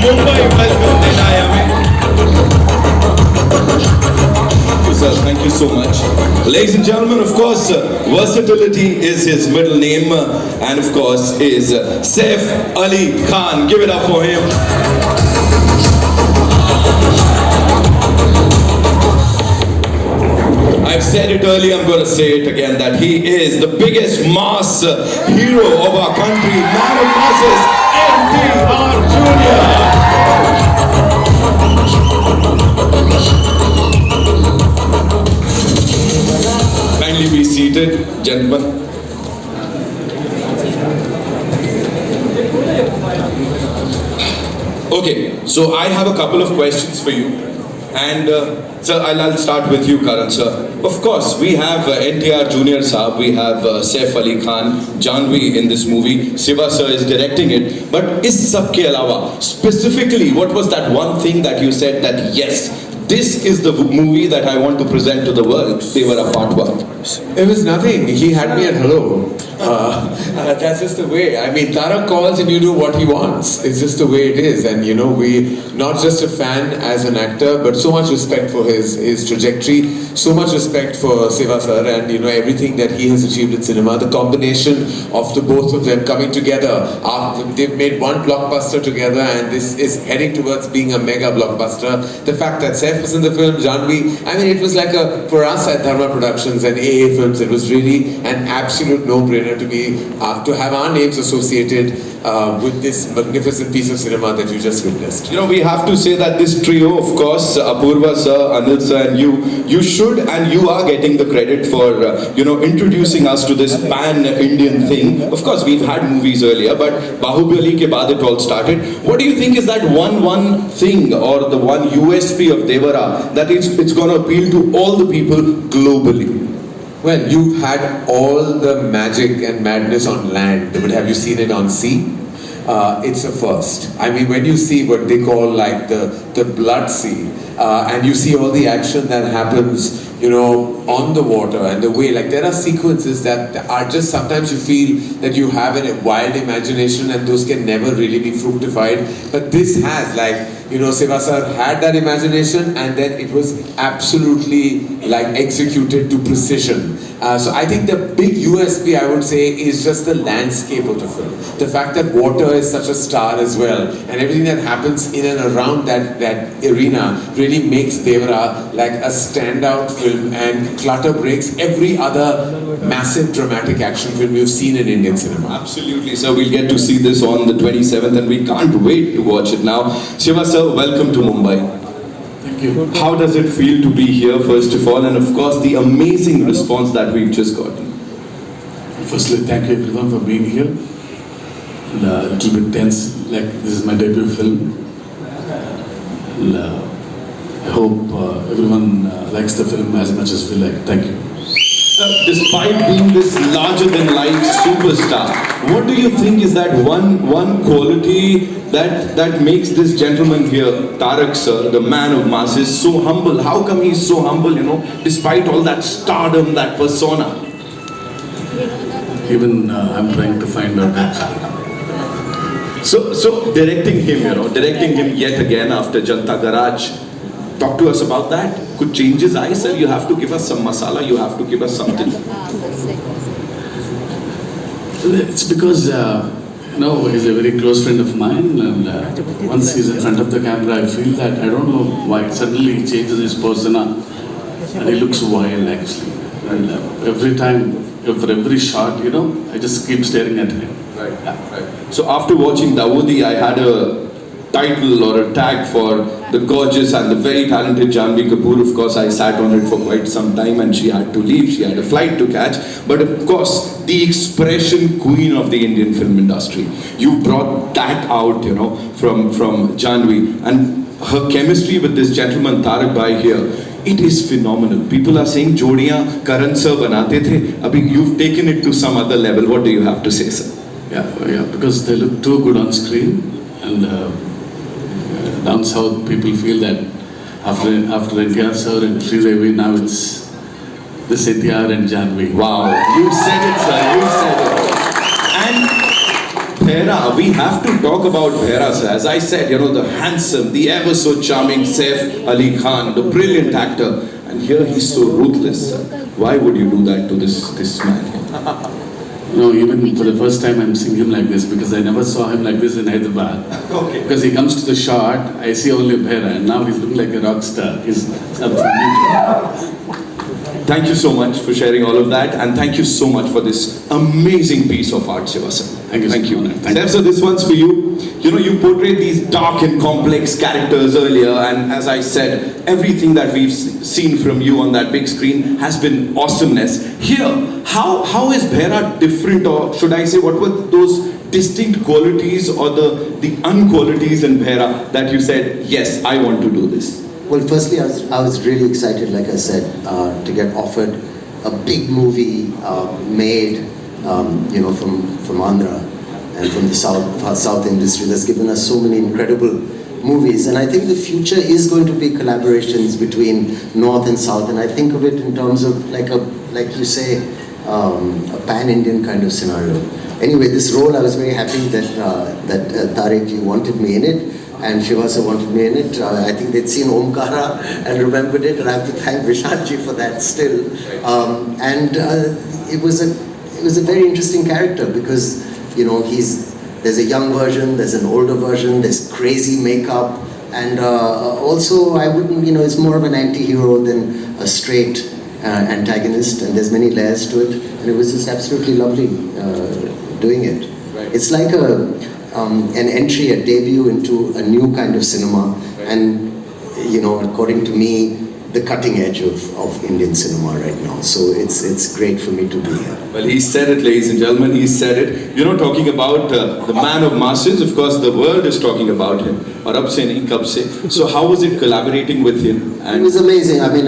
Mumbai welcome देना है हमें. Sir, thank you so much. Ladies and gentlemen, of course, versatility is his middle name, and of course is Saif Ali Khan. Give it up for him. I've said it earlier, I'm going to say it again, that he is the biggest mass hero of our country, man of masses, NTR Jr. Kindly be seated, gentlemen. Okay, so I have a couple of questions for you. And sir, I'll start with you, Karan sir. Of course, we have NTR Junior Saab, we have Saif Ali Khan, Janhvi in this movie. Shiva sir is directing it. But is sab ke alawa, specifically, what was that one thing that you said that yes, this is the movie that I want to present to the world? Devara Part 1. It was nothing. He had me at hello. That's just the way. I mean, Tarak calls and you do what he wants. It's just the way it is. And you know, we not just a fan as an actor, but so much respect for his trajectory, so much respect for Siva sir, and you know everything that he has achieved in cinema. The combination of the both of them coming together. They've made one blockbuster together, and this is heading towards being a mega blockbuster. The fact that Saif was in the film, Janhvi, I mean, it was like for us at Dharma Productions and AA Films, it was really an absolute no-brainer to have our names associated with this magnificent piece of cinema that you just witnessed. You know, we have to say that this trio, of course, Apurva sir, Anil sir and you should and you are getting the credit for, you know, introducing us to this pan-Indian thing. Of course, we've had movies earlier, but Bahubali ke baad it all started. What do you think is that one thing or the one USP of Devara that it's going to appeal to all the people globally? Well, you've had all the magic and madness on land, but have you seen it on sea? It's a first. I mean, when you see what they call like the blood sea, and you see all the action that happens, you know, on the water and the way, like there are sequences that are just, sometimes you feel that you have a wild imagination and those can never really be fructified. But this has, like, you know, Siva sir had that imagination and then it was absolutely like executed to precision. So I think the big USP, I would say, is just the landscape of the film. The fact that water is such a star as well, and everything that happens in and around that arena really makes Devara like a standout film and clutter breaks every other massive dramatic action film you've seen in Indian cinema. Absolutely, sir. We'll get to see this on the 27th and we can't wait to watch it now. Shiva sir, welcome to Mumbai. Thank you. How does it feel to be here, first of all, and of course the amazing response that we've just gotten? Firstly, thank you everyone for being here. And, a little bit tense, like this is my debut film. And, I hope everyone likes the film as much as we like. Thank you. Despite being this larger-than-life superstar, what do you think is that one quality that makes this gentleman here, Tarak sir, the man of masses, so humble? How come he's so humble, you know, despite all that stardom, that persona? Even I'm trying to find out that. So directing him, you know, directing him yet again after Janta Garage, talk to us about that. Could changes I, sir? You have to give us some masala, you have to give us something. It's because, you know, he's a very close friend of mine, and once he's in front of the camera, I feel that, I don't know why, suddenly he changes his persona, and he looks wild actually. And every time, for every shot, you know, I just keep staring at him. Right. So after watching Dawoodi, I had a title or a tag for the gorgeous and the very talented Janhvi Kapoor. Of course, I sat on it for quite some time and she had to leave. She had a flight to catch. But of course, the expression queen of the Indian film industry. You brought that out, you know, from Janhvi. And her chemistry with this gentleman, Tarak Bhai here, it is phenomenal. People are saying, Jodiyan Karan sir banate the. Abhi, you've taken it to some other level. What do you have to say, sir? Yeah, because they look too good on screen, and down south people feel that after NTR sir and Sridevi, now it's this NTR and Janhvi. Wow, you said it, sir. You said it. And Bhera, we have to talk about Bhera, sir. As I said, the handsome, the ever so charming Saif Ali Khan, the brilliant actor. And here he's so ruthless, sir. Why would you do that to this man? No, even for the first time I'm seeing him like this because I never saw him like this in Hyderabad. Okay. Because he comes to the shot, I see only Bhera, and now he's looking like a rock star. He's absolutely. Thank you so much for sharing all of that, and thank you so much for this amazing piece of art, Shiva sir. Thank you. Thank you. Thank you. Saif, so this one's for you. You portrayed these dark and complex characters earlier, and as I said, everything that we've seen from you on that big screen has been awesomeness. Here, how is Bhera different, or should I say, what were those distinct qualities or the unqualities in Bhera that you said, yes, I want to do this? Well, firstly, I was really excited, like I said, to get offered a big movie made, from Andhra and from the South industry that's given us so many incredible movies. And I think the future is going to be collaborations between North and South. And I think of it in terms of like you say, a pan-Indian kind of scenario. Anyway, this role, I was very happy that Tariq, you wanted me in it. And Shivasa wanted me in it. I think they'd seen Omkara and remembered it, and I have to thank Vishalji for that still. It was a very interesting character because there's a young version, there's an older version, there's crazy makeup, and also I wouldn't it's more of an anti-hero than a straight antagonist, and there's many layers to it, and it was just absolutely lovely doing it. Right. It's like an entry, a debut into a new kind of cinema, and according to me, the cutting edge of Indian cinema right now. So it's great for me to be here. Well, he said it, ladies and gentlemen, he said it. Talking about the man of masses, of course, the world is talking about him. Aur ab se nahi, kab se. So how was it collaborating with him? It was amazing. I mean,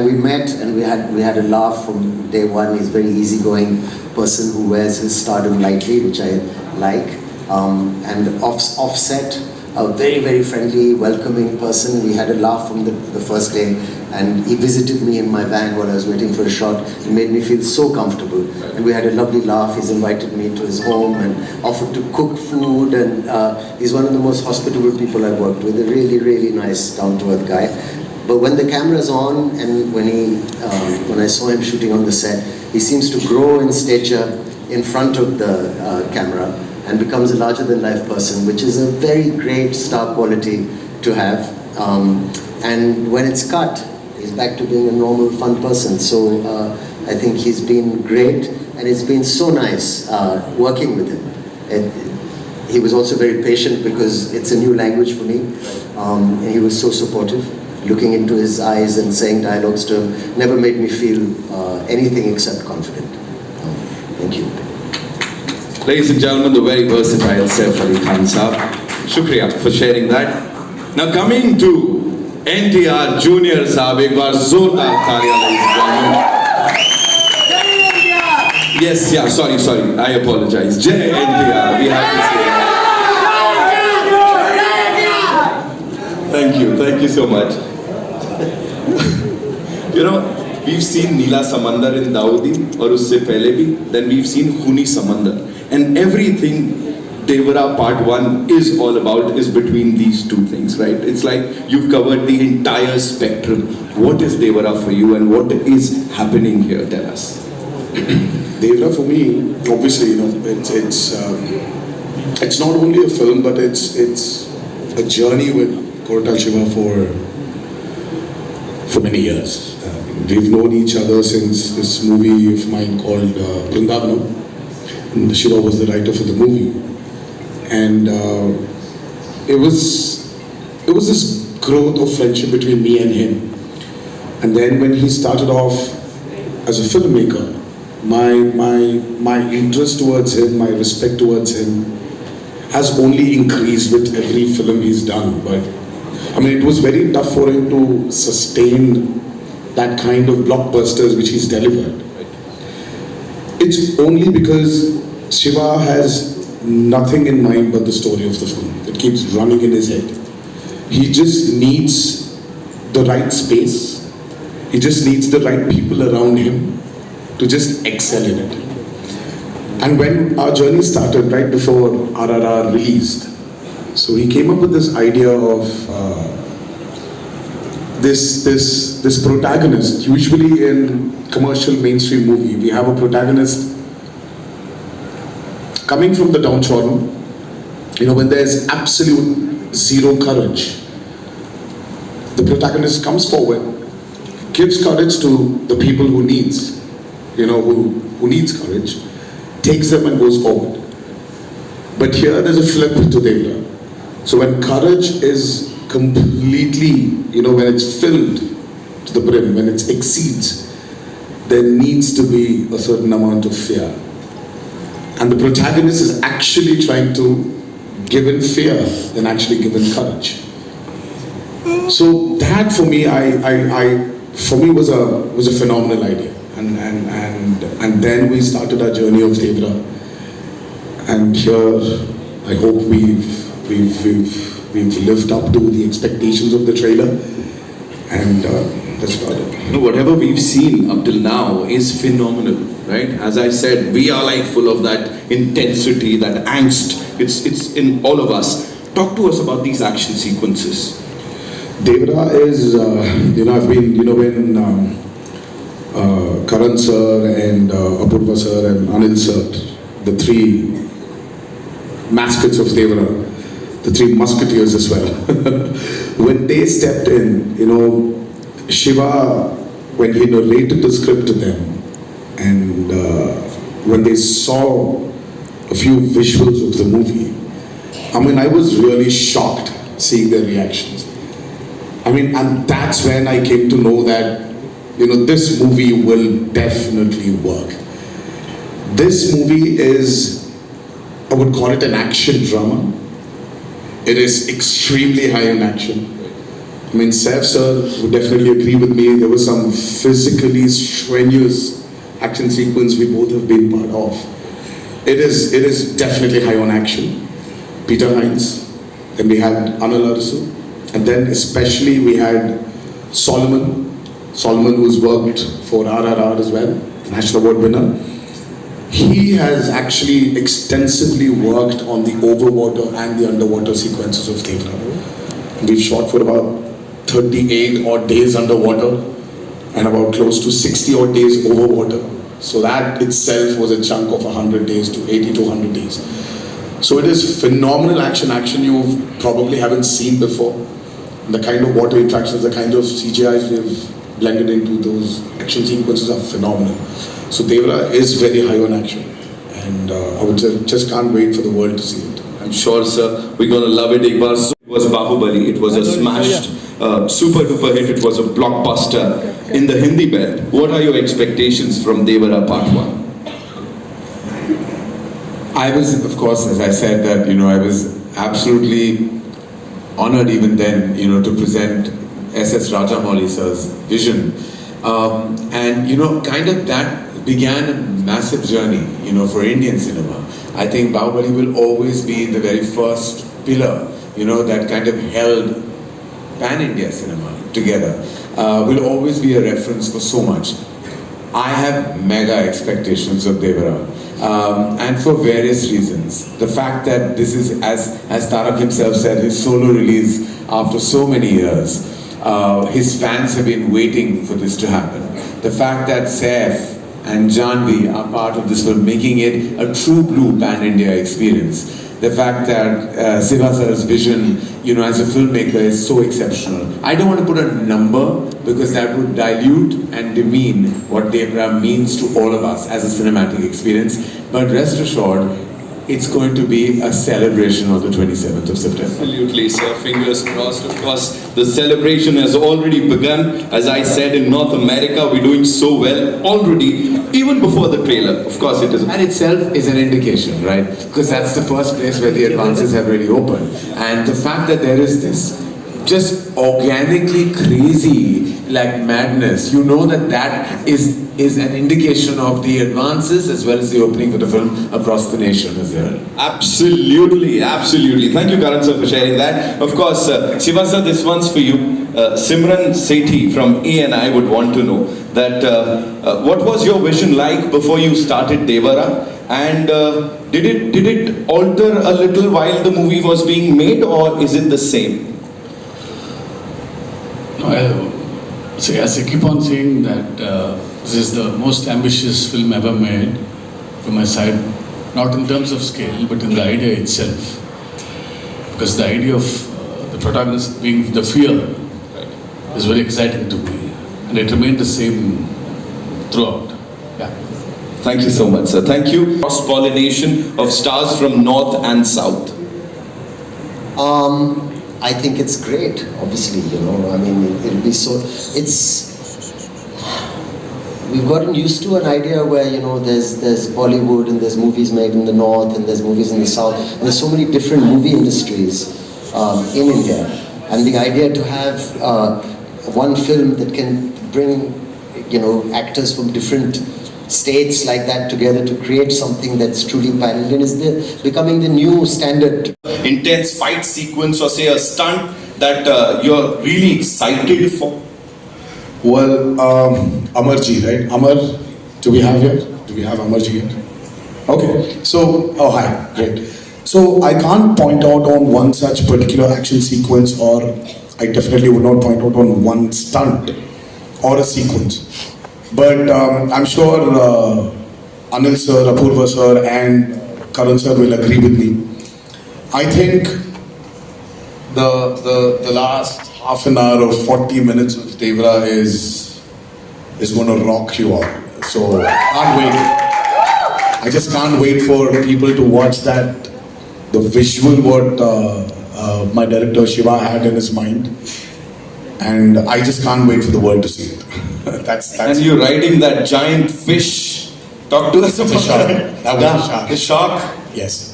we met and we had a laugh from day one. He's a very easygoing person who wears his stardom lightly, which I like. And offset, a very, very friendly, welcoming person. We had a laugh from the first day, and he visited me in my van while I was waiting for a shot. He made me feel so comfortable, and we had a lovely laugh. He's invited me to his home and offered to cook food, and he's one of the most hospitable people I've worked with, a really, really nice, down-to-earth guy. But when the camera's on, and when I saw him shooting on the set, he seems to grow in stature in front of the camera, and becomes a larger-than-life person, which is a very great star quality to have. And when it's cut, he's back to being a normal, fun person. So I think he's been great, and it's been so nice working with him. He was also very patient because it's a new language for me, and he was so supportive. Looking into his eyes and saying dialogues to him never made me feel anything except confident. Thank you. Ladies and gentlemen, the very versatile Saif Ali Khan Saab. Shukriya for sharing that. Now coming to NTR Junior Saab, ek baar zordar taaliyan, ladies and gentlemen. Yes, yeah, sorry, I apologize. Jai NTR, we have to say that. Thank you so much. We've seen Neela Samandar in Dawoodi, or usse pehle bhi, then we've seen Khuni Samandar. And everything Devara Part 1 is all about is between these two things, right? It's like you've covered the entire spectrum. What is Devara for you, and what is happening here? Tell us. Devara for me, obviously, it's not only a film, but it's a journey with Koratal Shiva for many years. We've known each other since this movie of mine called Vrindavanam. And Shiva was the writer for the movie, and it was this growth of friendship between me and him. And then when he started off as a filmmaker, my interest towards him, my respect towards him, has only increased with every film he's done. But I mean, it was very tough for him to sustain that kind of blockbusters which he's delivered. It's only because Shiva has nothing in mind but the story of the film. It keeps running in his head. He just needs the right space. He just needs the right people around him to just excel in it. And when our journey started, right before RRR released, so he came up with this idea of this protagonist. Usually in commercial mainstream movie, we have a protagonist coming from the downtrodden, when there's absolute zero courage. The protagonist comes forward, gives courage to the people who needs, who needs courage, takes them and goes forward. But here there's a flip to Devara. So when courage is completely, when it's filled to the brim, when it exceeds, there needs to be a certain amount of fear. And the protagonist is actually trying to give in fear than actually give in courage. So that for me, was a phenomenal idea. And then we started our journey of Devara. And here, I hope we've lived up to the expectations of the trailer, and that's about it. Whatever we've seen up till now is phenomenal, right? As I said, we are like full of that intensity, that angst. It's in all of us. Talk to us about these action sequences. Devara is, I've been, when Karan sir and Apurva sir and Anil sir, the three mascots of Devara, the three musketeers as well. When they stepped in, Shiva, when he narrated the script to them, and when they saw a few visuals of the movie, I was really shocked seeing their reactions. And that's when I came to know that, this movie will definitely work. This movie is, I would call it an action drama. It is extremely high in action. Saif sir would definitely agree with me. There was some physically strenuous action sequence we both have been part of. It is definitely high on action. Peter Hines, then we had Anil Arasu, and then especially we had Solomon, who's worked for RRR as well, National Award winner. He has actually extensively worked on the overwater and the underwater sequences of Devara. We've shot for about 38 odd days underwater and about close to 60 odd days overwater. So that itself was a chunk of 100 days to 80 to 100 days. So it is phenomenal action you probably haven't seen before. The kind of water interactions, the kind of CGIs we've blended into those action sequences are phenomenal. So Devara is very high on action, and I would say just can't wait for the world to see it. I'm sure, sir, we're gonna love it. It was Bahubali. It was a smashed, super duper hit. It was a blockbuster in the Hindi belt. What are your expectations from Devara Part 1? I was, of course, as I said, that I was absolutely honored even then, to present S.S. Rajamouli sir's vision, and kind of that began a massive journey, for Indian cinema. I think Bahubali will always be the very first pillar, that kind of held pan-India cinema together. Will always be a reference for so much. I have mega expectations of Devara, and for various reasons. The fact that this is, as Tarak himself said, his solo release after so many years. His fans have been waiting for this to happen. The fact that Saif and Janhvi are part of this film, making it a true blue pan-India experience. The fact that Siva sir's vision, as a filmmaker is so exceptional. I don't want to put a number because that would dilute and demean what Devara means to all of us as a cinematic experience. But rest assured, it's going to be a celebration on the 27th of September. Absolutely, sir. Fingers crossed. Of course, the celebration has already begun. As I said, in North America, we're doing so well already, even before the trailer. Of course, it is. And itself is an indication, right? Because that's the first place where the advances have really opened. And the fact that there is this just organically crazy, like madness, that is an indication of the advances as well as the opening for the film across the nation as well. Absolutely. Thank you, Karan sir, for sharing that. Of course, Shiva sir, this one's for you. Simran Sethi from ANI would want to know that what was your vision like before you started Devara, And did it alter a little while the movie was being made, or is it the same? No, see, as I keep on saying that this is the most ambitious film ever made from my side, not in terms of scale, but in the idea itself. Because the idea of the protagonist being the fear is very exciting to me, and it remained the same throughout. Yeah. Thank you so much, sir. Thank you. Cross-pollination of stars from north and south. I think it's great, obviously, you know, I mean, it'll be so, we've gotten used to an idea where, you know, there's Bollywood and there's movies made in the north and there's movies in the south, and there's so many different movie industries in India. And the idea to have one film that can bring, you know, actors from different states like that together to create something that's truly pan-Indian is becoming the new standard. Intense fight sequence, or say a stunt that you're really excited for? Well, Amarji, right? Amar, do we have here? Do we have Amarji here? Okay, so, oh hi, great. So I can't point out on one such particular action sequence, or I definitely would not point out on one stunt or a sequence. But I'm sure Anil sir, Apurva sir and Karan sir will agree with me. I think the last half an hour or 40 minutes of Devara is going to rock you all. So can't wait. I just can't wait for people to watch that. The visual what my director Shiva had in his mind, and I just can't wait for the world to see it. that's And you're riding that giant fish. Talk to us about the shark. That was the shark. The shark. Yes.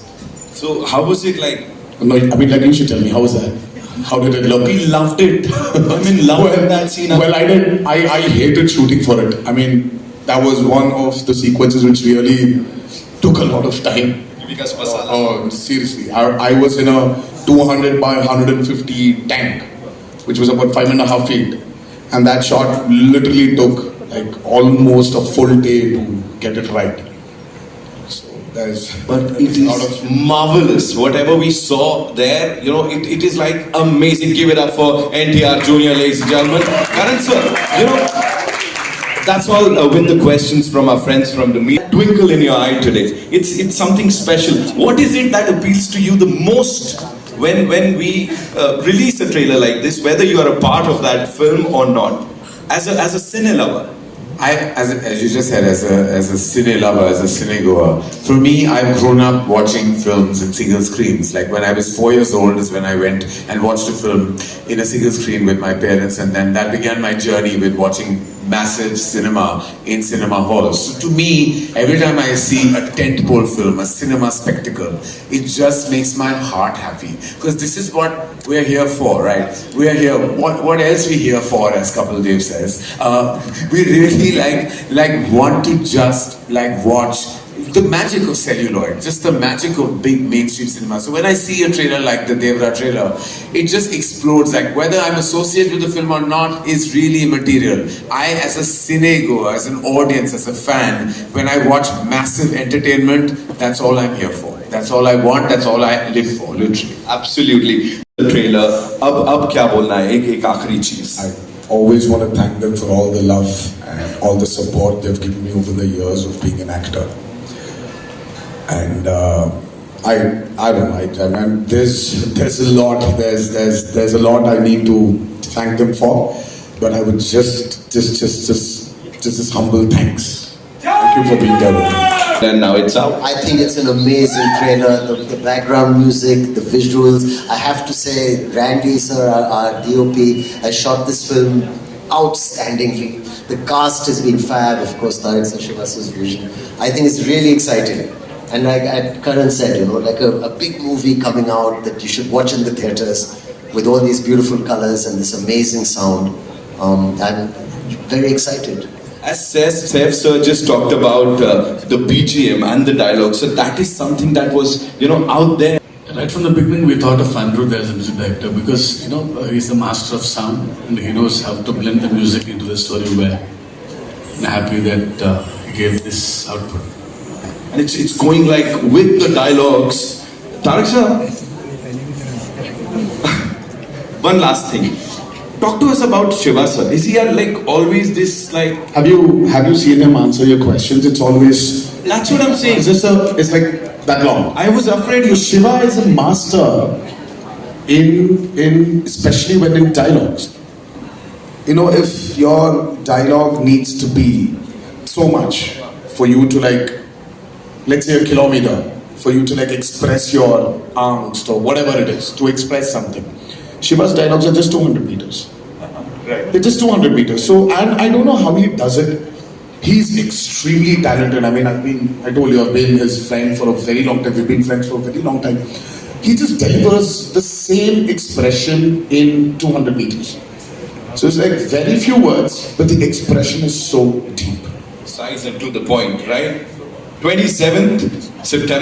So how was it like? No, I mean, like, you should tell me, how was that? How did it look? We loved it. I mean, loved that scene. Well, I hated shooting for it. I mean, that was one of the sequences which really took a lot of time. Oh, seriously. I was in a 200 by 150 tank, which was about 5.5 feet. And that shot literally took like almost a full day to get it right. But it is marvelous. Whatever we saw there, you know, it is like amazing. Give it up for NTR Junior, ladies and gentlemen. Karan sir, you know, that's all with the questions from our friends from the media. Twinkle in your eye today. It's something special. What is it that appeals to you the most when we release a trailer like this, whether you are a part of that film or not, as a cine lover? As you just said, as a cine lover, as a cine goer, for me, I've grown up watching films in single screens. Like when I was 4 years old is when I went and watched a film in a single screen with my parents, and then that began my journey with watching massive cinema in cinema halls. So to me, every time I see a tentpole film, a cinema spectacle, it just makes my heart happy. Because this is what we're here for, right? We're here, what else we here for, as Kapil Dev says? We really like want to just like watch the magic of celluloid, just the magic of big mainstream cinema. So when I see a trailer like the Devara trailer, it just explodes. Like whether I'm associated with the film or not is really immaterial. I, as a cine goer, as an audience, as a fan, when I watch massive entertainment, that's all I'm here for. That's all I want, that's all I live for, literally. Absolutely. The trailer, ab kya bolna hai, ek aakhri cheez. I always want to thank them for all the love and all the support they've given me over the years of being an actor. And I don't know. I mean, there's a lot. There's a lot I need to thank them for. But I would just this humble thanks. Thank you for being there with me. And now it's out. I think it's an amazing trailer, the background music, the visuals. I have to say, Randy sir, our DOP, has shot this film outstandingly. The cast has been fab, of course, Tarik Shivasu's vision. I think it's really exciting. And like Karan said, you know, like a big movie coming out that you should watch in the theatres with all these beautiful colors and this amazing sound. I'm very excited. As Saif sir just talked about the BGM and the dialogue, so that is something that was, you know, out there. Right from the beginning, we thought of Anirudh as a music director because, you know, he's the master of sound and he knows how to blend the music into the story well. I'm happy that he gave this output. and it's going like with the dialogues. Tarak sir, one last thing. Talk to us about Shiva sir. Is he like always this like? Have you seen him answer your questions? It's always. That's what I'm saying. It's like that long. I was afraid you. Shiva is a master in especially when in dialogues. You know, if your dialogue needs to be so much for you to like, let's say a kilometer, for you to like express your angst or whatever it is, to express something. Shiva's dialogues are just 200 meters. Right. They're just 200 meters. So, and I don't know how he does it. He's extremely talented. I mean, I told you, I've been his friend for a very long time. We've been friends for a very long time. He just delivers the same expression in 200 meters. So it's like very few words, but the expression is so deep. Precise and to the point, right? 27th September.